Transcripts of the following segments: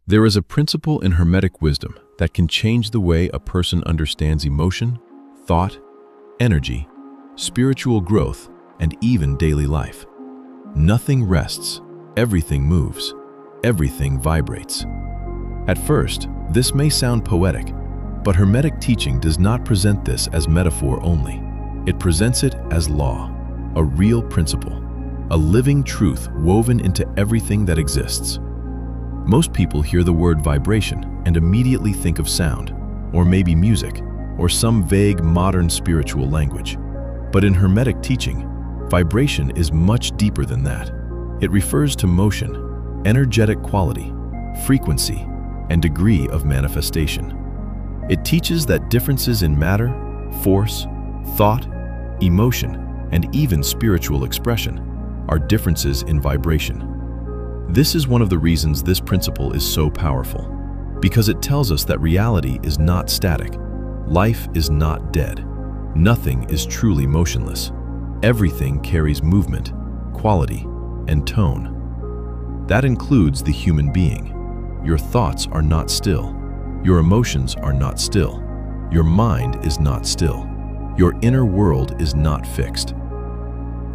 There is a principle in Hermetic wisdom that can change the way a person understands emotion, thought, energy, spiritual growth, and even daily life. Nothing rests, everything moves, everything vibrates. At first, this may sound poetic, but Hermetic teaching does not present this as metaphor only. It presents it as law, a real principle, a living truth woven into everything that exists. Most people hear the word vibration and immediately think of sound, or maybe music, or some vague modern spiritual language. But in Hermetic teaching, vibration is much deeper than that. It refers to motion, energetic quality, frequency, and degree of manifestation. It teaches that differences in matter, force, thought, emotion, and even spiritual expression are differences in vibration. This is one of the reasons this principle is so powerful, because it tells us that reality is not static, life is not dead, nothing is truly motionless. Everything carries movement, quality, and tone. That includes the human being. Your thoughts are not still. Your emotions are not still. Your mind is not still. Your inner world is not fixed.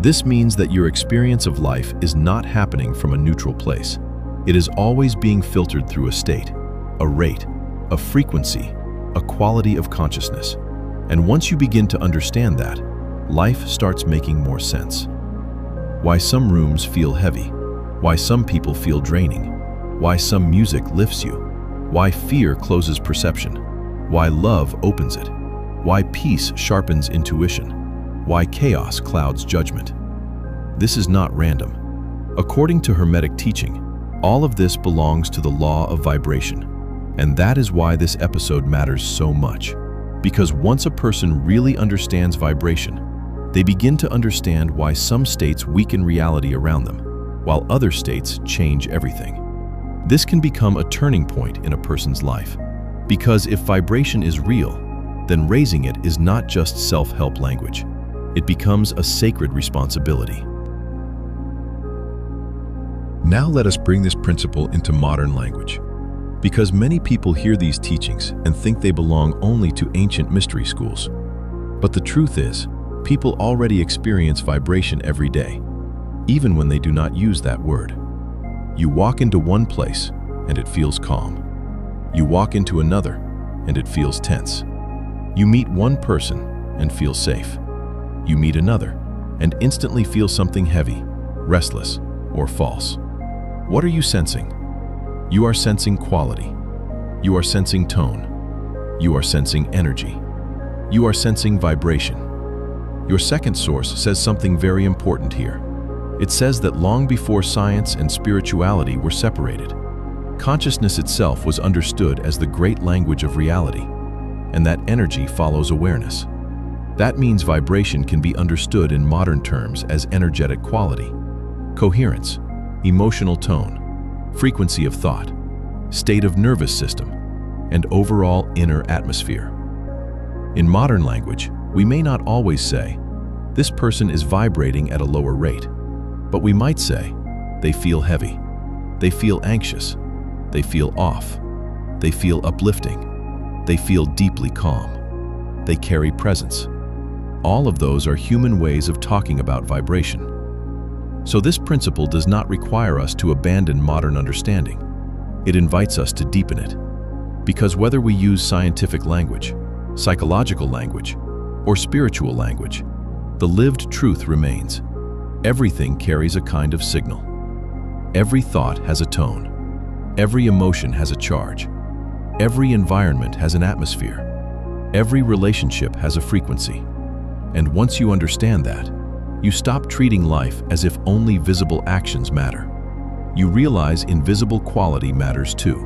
This means that your experience of life is not happening from a neutral place. It is always being filtered through a state, a rate, a frequency, a quality of consciousness. And once you begin to understand that, life starts making more sense. Why some rooms feel heavy, why some people feel draining, why some music lifts you, why fear closes perception, why love opens it, why peace sharpens intuition, why chaos clouds judgment. This is not random. According to Hermetic teaching, all of this belongs to the law of vibration. And that is why this episode matters so much. Because once a person really understands vibration, they begin to understand why some states weaken reality around them, while other states change everything. This can become a turning point in a person's life. Because if vibration is real, then raising it is not just self-help language. It becomes a sacred responsibility. Now let us bring this principle into modern language. Because many people hear these teachings and think they belong only to ancient mystery schools. But the truth is, people already experience vibration every day, even when they do not use that word. You walk into one place and it feels calm. You walk into another and it feels tense. You meet one person and feel safe. You meet another and instantly feel something heavy, restless, or false. What are you sensing? You are sensing quality. You are sensing tone. You are sensing energy. You are sensing vibration. Your second source says something very important here. It says that long before science and spirituality were separated, consciousness itself was understood as the great language of reality, and that energy follows awareness. That means vibration can be understood in modern terms as energetic quality, coherence, emotional tone, frequency of thought, state of nervous system, and overall inner atmosphere. In modern language, we may not always say, this person is vibrating at a lower rate, but we might say, they feel heavy, they feel anxious, they feel off, they feel uplifting, they feel deeply calm, they carry presence. All of those are human ways of talking about vibration. So this principle does not require us to abandon modern understanding. It invites us to deepen it. Because whether we use scientific language, psychological language, or spiritual language, the lived truth remains. Everything carries a kind of signal. Every thought has a tone. Every emotion has a charge. Every environment has an atmosphere. Every relationship has a frequency. And once you understand that, you stop treating life as if only visible actions matter. You realize invisible quality matters too.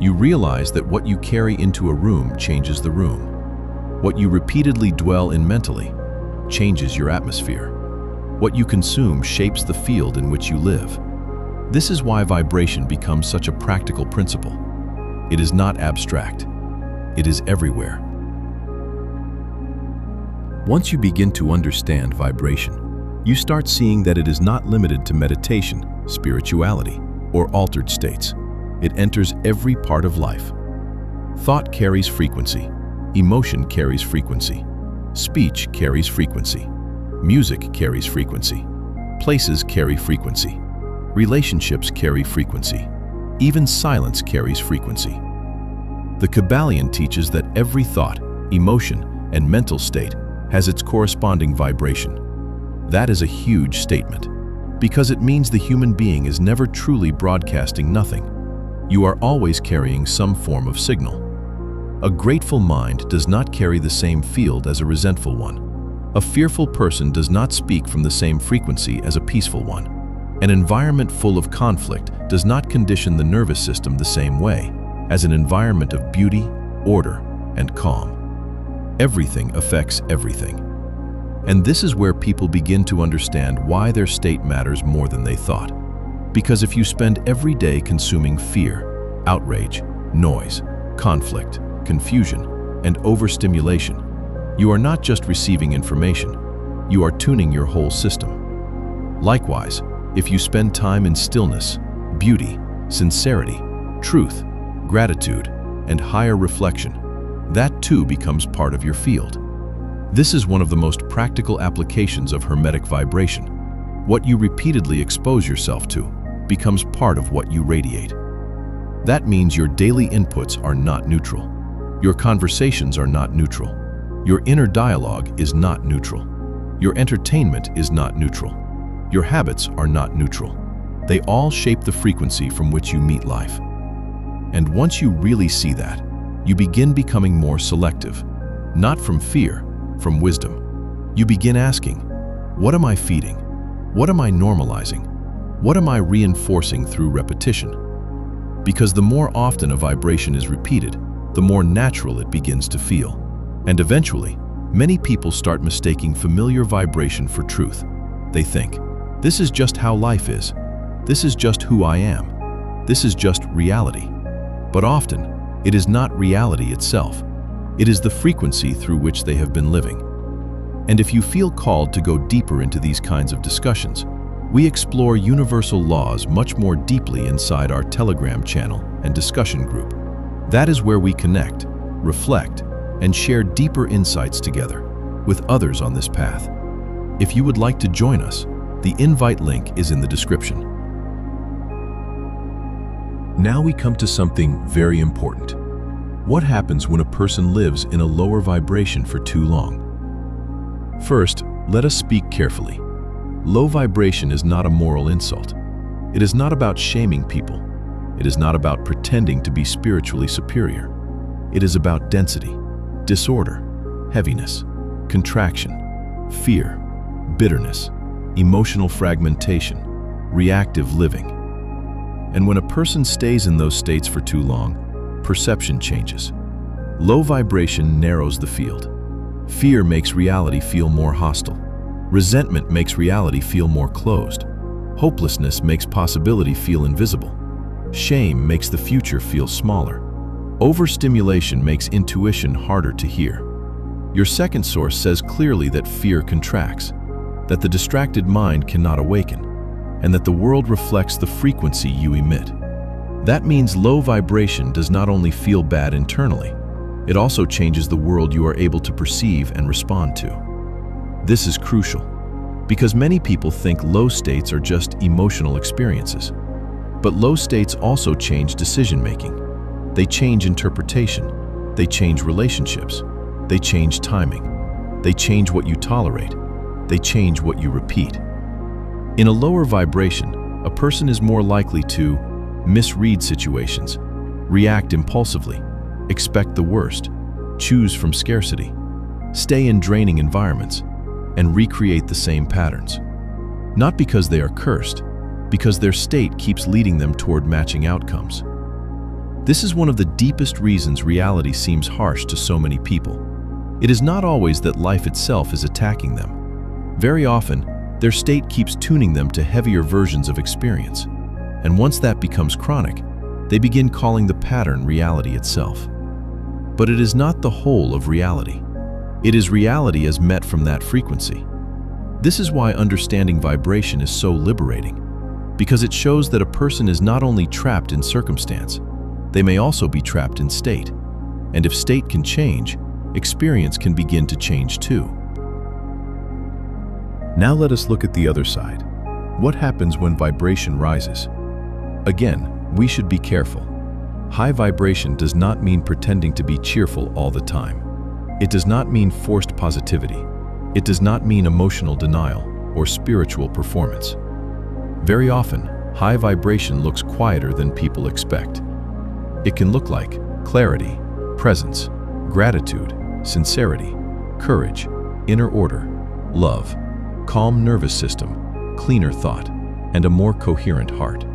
You realize that what you carry into a room changes the room. What you repeatedly dwell in mentally changes your atmosphere. What you consume shapes the field in which you live. This is why vibration becomes such a practical principle. It is not abstract. It is everywhere. Once you begin to understand vibration, you start seeing that it is not limited to meditation, spirituality, or altered states. It enters every part of life. Thought carries frequency. Emotion carries frequency. Speech carries frequency. Music carries frequency. Places carry frequency. Relationships carry frequency. Even silence carries frequency. The Kybalion teaches that every thought, emotion, and mental state has its corresponding vibration. That is a huge statement, because it means the human being is never truly broadcasting nothing. You are always carrying some form of signal. A grateful mind does not carry the same field as a resentful one. A fearful person does not speak from the same frequency as a peaceful one. An environment full of conflict does not condition the nervous system the same way as an environment of beauty, order, and calm. Everything affects everything. And this is where people begin to understand why their state matters more than they thought. Because if you spend every day consuming fear, outrage, noise, conflict, confusion, and overstimulation, you are not just receiving information, you are tuning your whole system. Likewise, if you spend time in stillness, beauty, sincerity, truth, gratitude, and higher reflection, that too becomes part of your field. This is one of the most practical applications of Hermetic vibration. What you repeatedly expose yourself to becomes part of what you radiate. That means your daily inputs are not neutral. Your conversations are not neutral. Your inner dialogue is not neutral. Your entertainment is not neutral. Your habits are not neutral. They all shape the frequency from which you meet life. And once you really see that, you begin becoming more selective, not from fear, from wisdom. You begin asking, what am I feeding? What am I normalizing? What am I reinforcing through repetition? Because the more often a vibration is repeated, the more natural it begins to feel. And eventually, many people start mistaking familiar vibration for truth. They think, this is just how life is. This is just who I am. This is just reality. But often, it is not reality itself. It is the frequency through which they have been living. And if you feel called to go deeper into these kinds of discussions, we explore universal laws much more deeply inside our Telegram channel and discussion group. That is where we connect, reflect, and share deeper insights together with others on this path. If you would like to join us, the invite link is in the description. Now we come to something very important. What happens when a person lives in a lower vibration for too long? First, let us speak carefully. Low vibration is not a moral insult. It is not about shaming people. It is not about pretending to be spiritually superior. It is about density, disorder, heaviness, contraction, fear, bitterness, emotional fragmentation, reactive living. And when a person stays in those states for too long, perception changes. Low vibration narrows the field. Fear makes reality feel more hostile. Resentment makes reality feel more closed. Hopelessness makes possibility feel invisible. Shame makes the future feel smaller. Overstimulation makes intuition harder to hear. Your second source says clearly that fear contracts, that the distracted mind cannot awaken, and that the world reflects the frequency you emit. That means low vibration does not only feel bad internally, it also changes the world you are able to perceive and respond to. This is crucial, because many people think low states are just emotional experiences. But low states also change decision-making. They change interpretation. They change relationships. They change timing. They change what you tolerate. They change what you repeat. In a lower vibration, a person is more likely to misread situations, react impulsively, expect the worst, choose from scarcity, stay in draining environments, and recreate the same patterns. Not because they are cursed, because their state keeps leading them toward matching outcomes. This is one of the deepest reasons reality seems harsh to so many people. It is not always that life itself is attacking them. Very often, their state keeps tuning them to heavier versions of experience. And once that becomes chronic, they begin calling the pattern reality itself. But it is not the whole of reality. It is reality as met from that frequency. This is why understanding vibration is so liberating. because it shows that a person is not only trapped in circumstance, they may also be trapped in state. And if state can change, experience can begin to change too. Now let us look at the other side. What happens when vibration rises? Again, we should be careful. High vibration does not mean pretending to be cheerful all the time. It does not mean forced positivity. It does not mean emotional denial or spiritual performance. Very often, high vibration looks quieter than people expect. It can look like clarity, presence, gratitude, sincerity, courage, inner order, love, calm nervous system, cleaner thought, and a more coherent heart.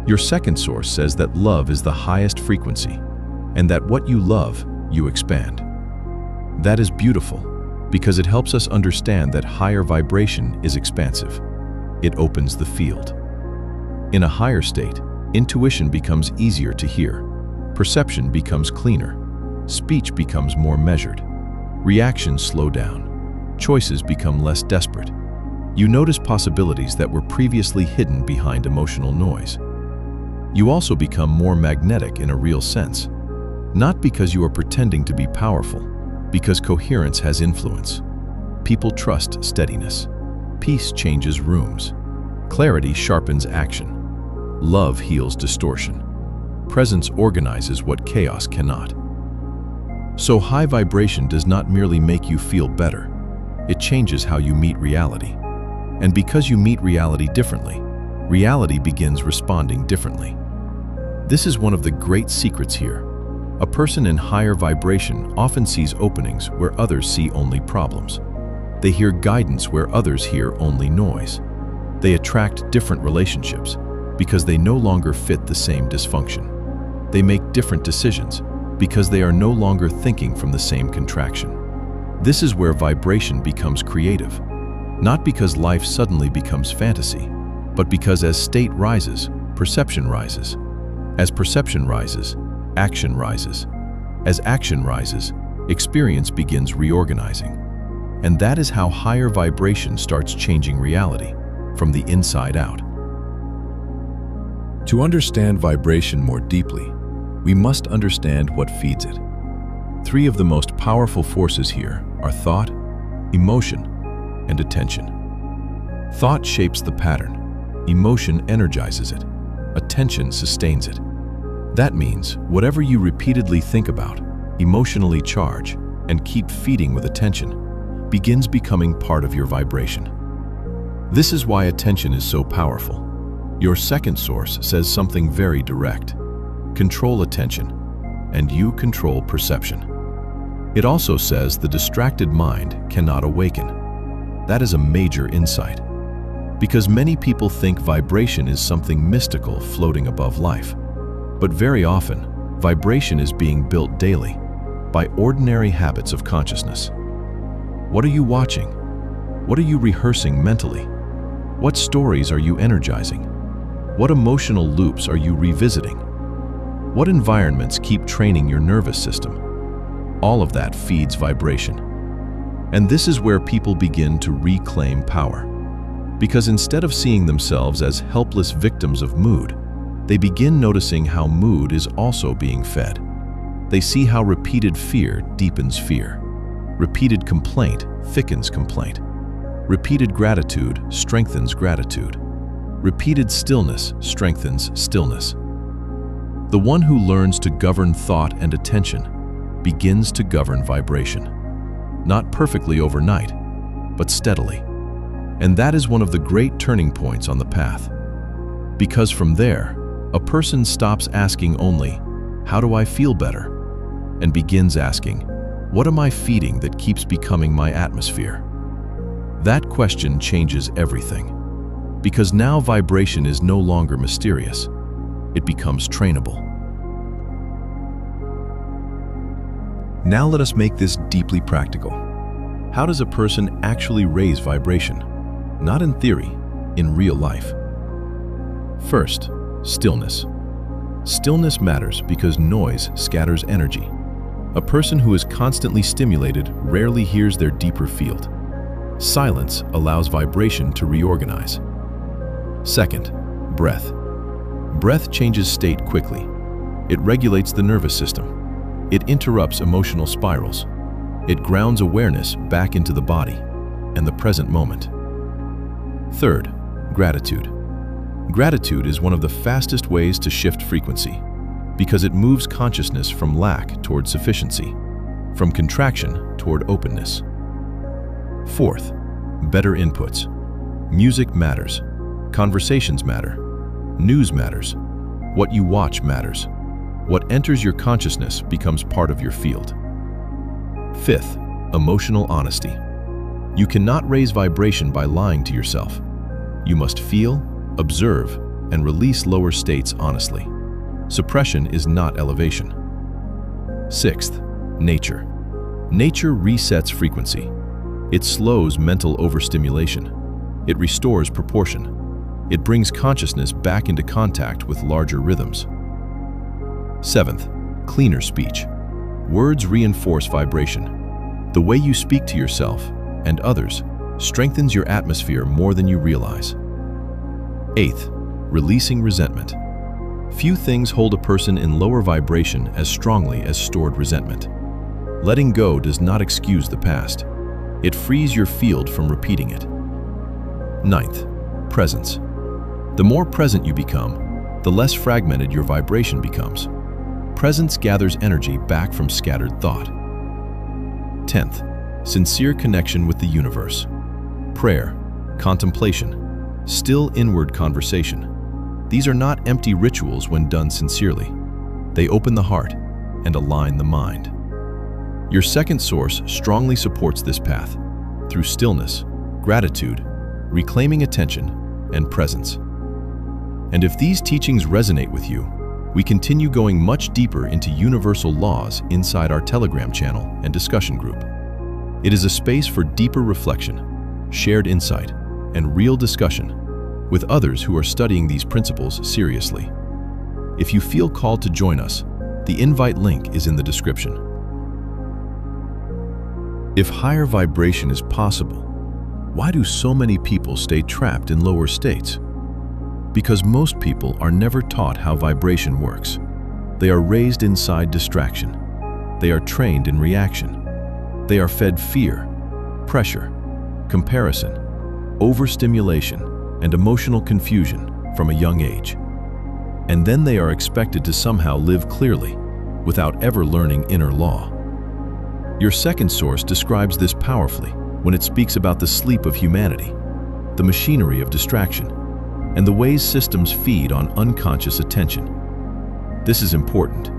Your second source says that love is the highest frequency, and that what you love, you expand. That is beautiful, because it helps us understand that higher vibration is expansive. It opens the field. In a higher state, intuition becomes easier to hear, perception becomes cleaner, speech becomes more measured, reactions slow down, choices become less desperate. You notice possibilities that were previously hidden behind emotional noise. You also become more magnetic in a real sense, not because you are pretending to be powerful, because coherence has influence. People trust steadiness. Peace changes rooms. Clarity sharpens action. Love heals distortion. Presence organizes what chaos cannot. So high vibration does not merely make you feel better. It changes how you meet reality. And because you meet reality differently, reality begins responding differently. This is one of the great secrets here. A person in higher vibration often sees openings where others see only problems. They hear guidance where others hear only noise. They attract different relationships because they no longer fit the same dysfunction. They make different decisions because they are no longer thinking from the same contraction. This is where vibration becomes creative, not because life suddenly becomes fantasy, but because as state rises, perception rises. As perception rises, action rises. As action rises, experience begins reorganizing. And that is how higher vibration starts changing reality, from the inside out. To understand vibration more deeply, we must understand what feeds it. Three of the most powerful forces here are thought, emotion, and attention. Thought shapes the pattern, emotion energizes it, attention sustains it. That means whatever you repeatedly think about, emotionally charge, and keep feeding with attention, begins becoming part of your vibration. This is why attention is so powerful. Your second source says something very direct. Control attention, and you control perception. It also says the distracted mind cannot awaken. That is a major insight, because many people think vibration is something mystical floating above life. But very often, vibration is being built daily by ordinary habits of consciousness. What are you watching? What are you rehearsing mentally? What stories are you energizing? What emotional loops are you revisiting? What environments keep training your nervous system? All of that feeds vibration. And this is where people begin to reclaim power. Because instead of seeing themselves as helpless victims of mood, they begin noticing how mood is also being fed. They see how repeated fear deepens fear. Repeated complaint thickens complaint. Repeated gratitude strengthens gratitude. Repeated stillness strengthens stillness. The one who learns to govern thought and attention begins to govern vibration. Not perfectly overnight, but steadily. And that is one of the great turning points on the path. Because from there, a person stops asking only, "How do I feel better?" and begins asking, "What am I feeding that keeps becoming my atmosphere?" That question changes everything. Because now vibration is no longer mysterious. It becomes trainable. Now let us make this deeply practical. How does a person actually raise vibration? Not in theory, in real life. First, stillness. Stillness matters because noise scatters energy. A person who is constantly stimulated rarely hears their deeper field. Silence allows vibration to reorganize. Second, Breath. Breath changes state quickly. It regulates the nervous system. It interrupts emotional spirals. It grounds awareness back into the body and the present moment. Third, gratitude. Gratitude is one of the fastest ways to shift frequency because it moves consciousness from lack toward sufficiency, from contraction toward openness. Fourth, better inputs. Music matters. Conversations matter. News matters. What you watch matters. What enters your consciousness becomes part of your field. Fifth, emotional honesty. You cannot raise vibration by lying to yourself. You must feel, observe, and release lower states honestly. Suppression is not elevation. Sixth, nature. Nature resets frequency. It slows mental overstimulation. It restores proportion. It brings consciousness back into contact with larger rhythms. Seventh, cleaner speech. Words reinforce vibration. The way you speak to yourself and others strengthens your atmosphere more than you realize. Eighth, releasing resentment. Few things hold a person in lower vibration as strongly as stored resentment. Letting go does not excuse the past. It frees your field from repeating it. Ninth, presence. The more present you become, the less fragmented your vibration becomes. Presence gathers energy back from scattered thought. 10th, sincere connection with the universe. Prayer, contemplation, still inward conversation. These are not empty rituals when done sincerely. They open the heart and align the mind. Your second source strongly supports this path through stillness, gratitude, reclaiming attention, and presence. And if these teachings resonate with you, we continue going much deeper into universal laws inside our Telegram channel and discussion group. It is a space for deeper reflection, shared insight, and real discussion with others who are studying these principles seriously. If you feel called to join us, the invite link is in the description. If higher vibration is possible, why do so many people stay trapped in lower states? Because most people are never taught how vibration works. They are raised inside distraction. They are trained in reaction. They are fed fear, pressure, comparison, overstimulation, and emotional confusion from a young age. And then they are expected to somehow live clearly, without ever learning inner law. Your second source describes this powerfully when it speaks about the sleep of humanity, the machinery of distraction, and the ways systems feed on unconscious attention. This is important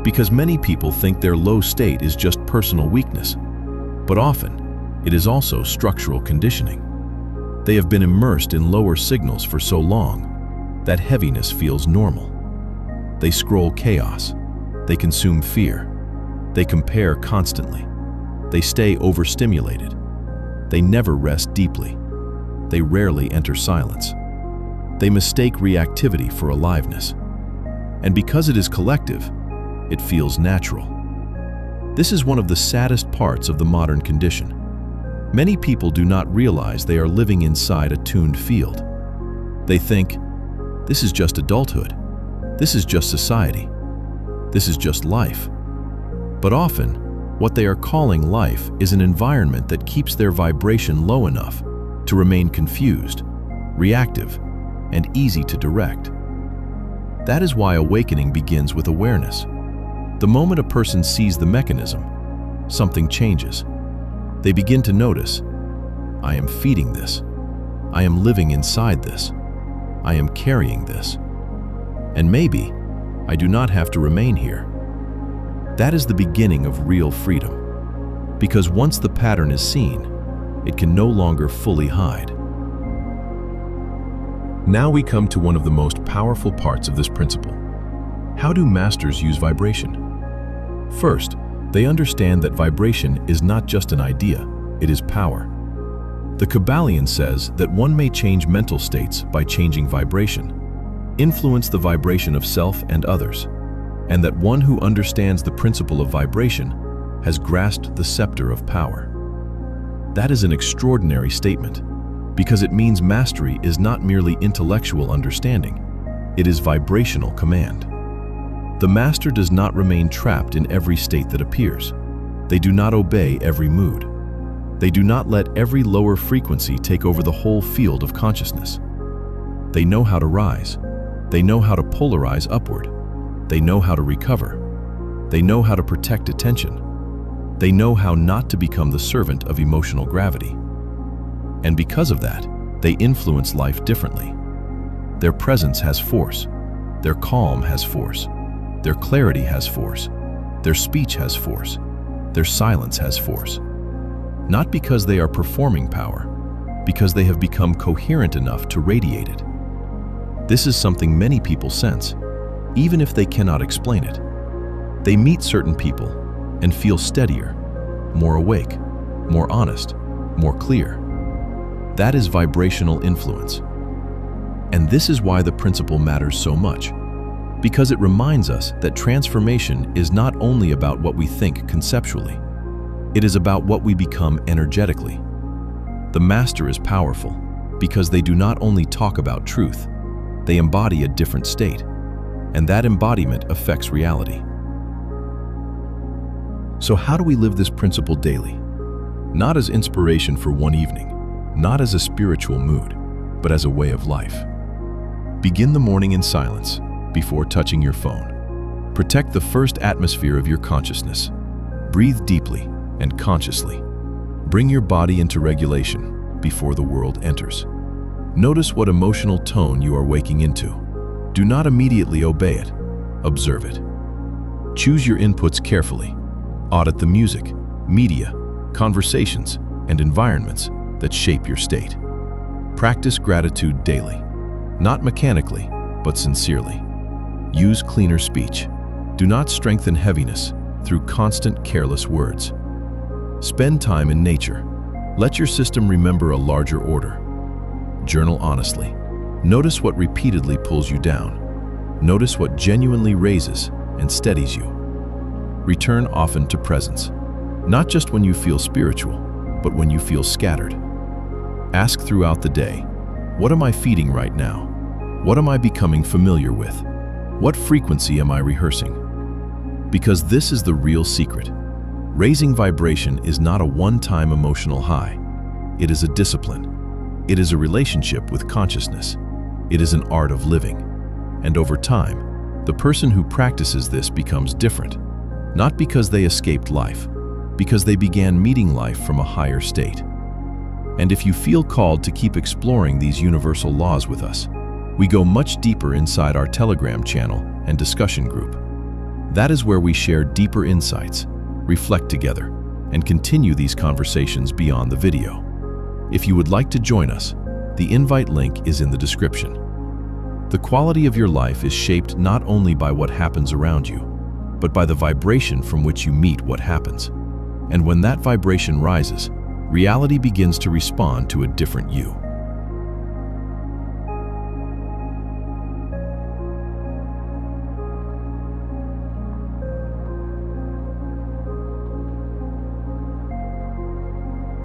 because many people think their low state is just personal weakness, but often it is also structural conditioning. They have been immersed in lower signals for so long that heaviness feels normal. They scroll chaos. They consume fear. They compare constantly. They stay overstimulated. They never rest deeply. They rarely enter silence. They mistake reactivity for aliveness. And because it is collective, it feels natural. This is one of the saddest parts of the modern condition. Many people do not realize they are living inside a tuned field. They think, this is just adulthood. This is just society. This is just life. But often, what they are calling life is an environment that keeps their vibration low enough to remain confused, reactive, and easy to direct. That is why awakening begins with awareness. The moment a person sees the mechanism, something changes. They begin to notice, I am feeding this. I am living inside this. I am carrying this. And maybe I do not have to remain here. That is the beginning of real freedom. Because once the pattern is seen, it can no longer fully hide. Now we come to one of the most powerful parts of this principle. How do masters use vibration? First, they understand that vibration is not just an idea, it is power. The Kybalion says that one may change mental states by changing vibration, influence the vibration of self and others, and that one who understands the principle of vibration has grasped the scepter of power. That is an extraordinary statement. Because it means mastery is not merely intellectual understanding, it is vibrational command. The master does not remain trapped in every state that appears. They do not obey every mood. They do not let every lower frequency take over the whole field of consciousness. They know how to rise. They know how to polarize upward. They know how to recover. They know how to protect attention. They know how not to become the servant of emotional gravity. And because of that, they influence life differently. Their presence has force. Their calm has force. Their clarity has force. Their speech has force. Their silence has force. Not because they are performing power, because they have become coherent enough to radiate it. This is something many people sense, even if they cannot explain it. They meet certain people and feel steadier, more awake, more honest, more clear. That is vibrational influence. And this is why the principle matters so much, because it reminds us that transformation is not only about what we think conceptually, it is about what we become energetically. The master is powerful because they do not only talk about truth, they embody a different state, and that embodiment affects reality. So how do we live this principle daily? Not as inspiration for one evening, not as a spiritual mood, but as a way of life. Begin the morning in silence before touching your phone. Protect the first atmosphere of your consciousness. Breathe deeply and consciously. Bring your body into regulation before the world enters. Notice what emotional tone you are waking into. Do not immediately obey it. Observe it. Choose your inputs carefully. Audit the music, media, conversations, and environments that shape your state. Practice gratitude daily, not mechanically, but sincerely. Use cleaner speech. Do not strengthen heaviness through constant careless words. Spend time in nature. Let your system remember a larger order. Journal honestly. Notice what repeatedly pulls you down. Notice what genuinely raises and steadies you. Return often to presence, not just when you feel spiritual, but when you feel scattered. Ask throughout the day, what am I feeding right now? What am I becoming familiar with? What frequency am I rehearsing? Because this is the real secret. Raising vibration is not a one-time emotional high. It is a discipline. It is a relationship with consciousness. It is an art of living. And over time, the person who practices this becomes different, not because they escaped life, because they began meeting life from a higher state. And if you feel called to keep exploring these universal laws with us, we go much deeper inside our Telegram channel and discussion group. That is where we share deeper insights, reflect together, and continue these conversations beyond the video. If you would like to join us, the invite link is in the description. The quality of your life is shaped not only by what happens around you, but by the vibration from which you meet what happens. And when that vibration rises, reality begins to respond to a different you.